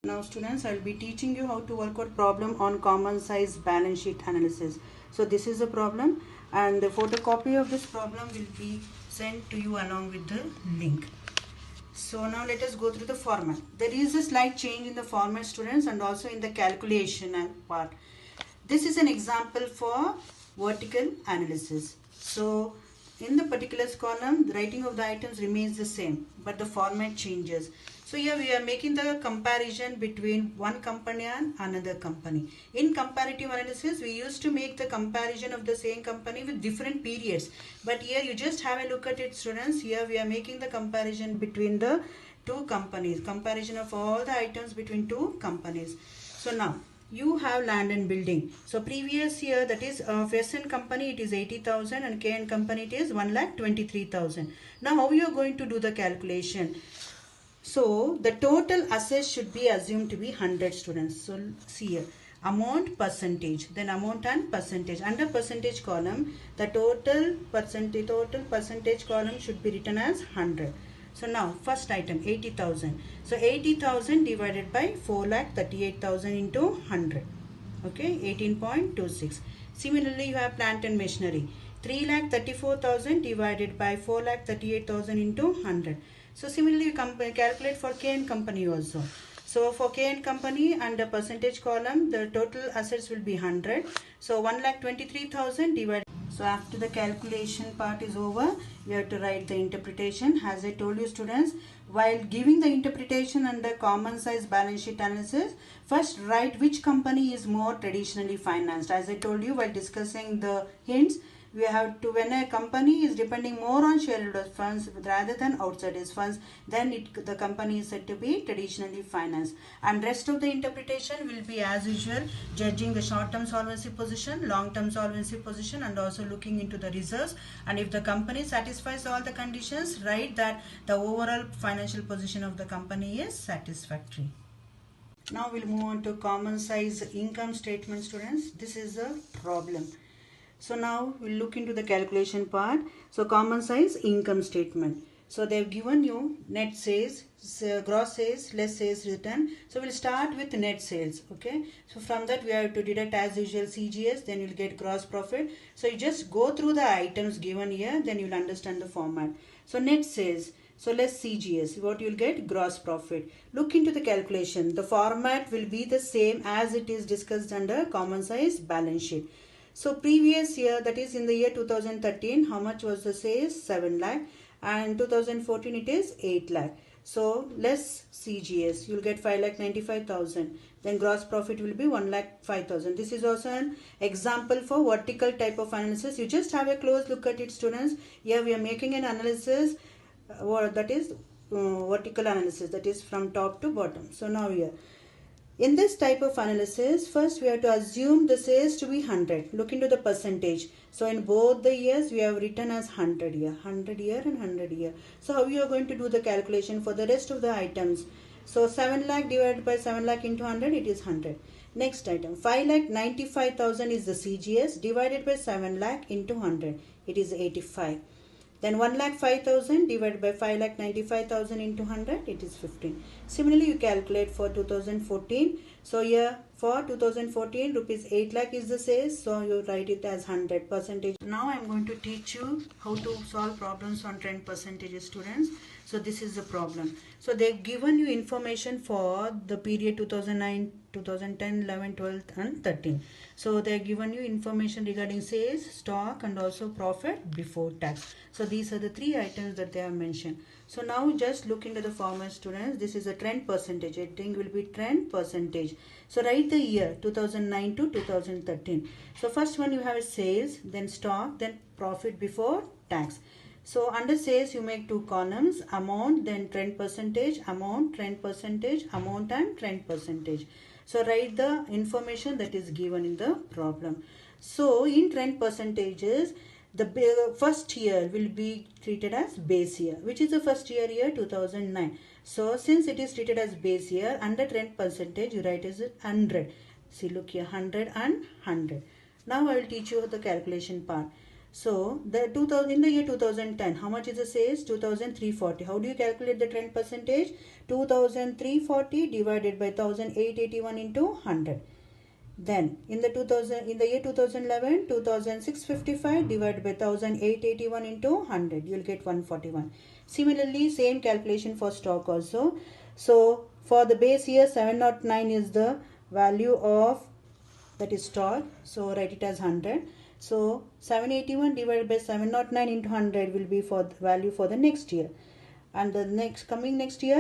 Now students, I will be teaching you how to work out problem on common size balance sheet analysis. So this is a problem and the photocopy of this problem will be sent to you along with the link. So now let us go through the format. There is a slight change in the format students and also in the calculation part. This is an example for vertical analysis. So in the particulars column, the writing of the items remains the same, but the format changes. So here we are making the comparison between one company and another company. In comparative analysis, we used to make the comparison of the same company with different periods. But here you just have a look at it students. Here we are making the comparison between the two companies. Comparison of all the items between two companies. So now you have land and building. So previous year, that is F&N company, it is 80,000 and K&N company it is 1,23,000. Now how you are going to do the calculation? So the total assets should be assumed to be 100 students. So see here, amount percentage, then amount and percentage. Under percentage column, the total percentage column should be written as 100. So now first item 80,000. So 80,000 divided by 4,38,000 into 100. Okay, 18.26. Similarly, you have plant and machinery. 3,34,000 divided by 4,38,000 into 100. So similarly, you calculate for K&N company also. So for K&N company under percentage column, the total assets will be 100. So 1,23,000 divided. So after the calculation part is over, you have to write the interpretation. As I told you students, while giving the interpretation under common size balance sheet analysis, first write which company is more traditionally financed. As I told you while discussing the hints, we have to, when a company is depending more on shareholders funds rather than outsiders funds, then the company is said to be traditionally financed. And rest of the interpretation will be as usual, judging the short-term solvency position, long-term solvency position, and also looking into the reserves. And if the company satisfies all the conditions, write that the overall financial position of the company is satisfactory. Now we'll move on to common size income statement students. This is a problem. So now we'll look into the calculation part. So common size income statement. So they've given you net sales, gross sales, less sales return. So we'll start with net sales. Okay. So from that we have to deduct as usual CGS. Then you'll get gross profit. So you just go through the items given here. Then you'll understand the format. So net sales. So less CGS. What you'll get? Gross profit. Look into the calculation. The format will be the same as it is discussed under common size balance sheet. So previous year, that is in the year 2013, how much was the sales? 7 lakh, and 2014 it is 8 lakh. So less CGS, you'll get 5,95,000. Then gross profit will be 1,05,000. This is also an example for vertical type of analysis. You just have a close look at it students. Here we are making an analysis that is vertical analysis, that is from top to bottom. So now here, in this type of analysis, first we have to assume the sales to be 100. Look into the percentage. So in both the years, we have written as 100 year, 100 year and 100 year. So how you are going to do the calculation for the rest of the items? So 7 lakh divided by 7 lakh into 100, it is 100. Next item, 5,95,000 is the CGS divided by 7 lakh into 100. It is 85. Then 1,05,000 divided by 5,95,000 into 100, it is 15. Similarly, you calculate for 2014. So here for 2014, rupees 8 lakh is the sales. So you write it as 100%. Now I am going to teach you how to solve problems on trend percentages students. So this is the problem. So they've given you information for the period 2009, 2010, 11, 12 and 13. So they are given you information regarding sales, stock and also profit before tax. So these are the three items that they have mentioned. So now just look into the format students. This is a trend percentage. I think will be trend percentage. So write the year 2009 to 2013. So first one you have sales, then stock, then profit before tax. So under sales you make two columns, amount, then trend percentage, amount, trend percentage, amount and trend percentage. So write the information that is given in the problem. So in trend percentages, the first year will be treated as base year. Which is the first year? Year 2009. So since it is treated as base year, under trend percentage you write as 100. See look here, 100 and 100. Now I will teach you the calculation part. So the 2000 in the year 2010, how much is the sales? 2340. How do you calculate the trend percentage? 2340 divided by 1881 into 100. Then in the year 2011, 2655 divided by 1881 into 100, you will get 141. Similarly, same calculation for stock also. So for the base year, 709 is the value of that is stock. So write it as 100. So 781 divided by 709 into 100 will be for the value for the next year. And the next year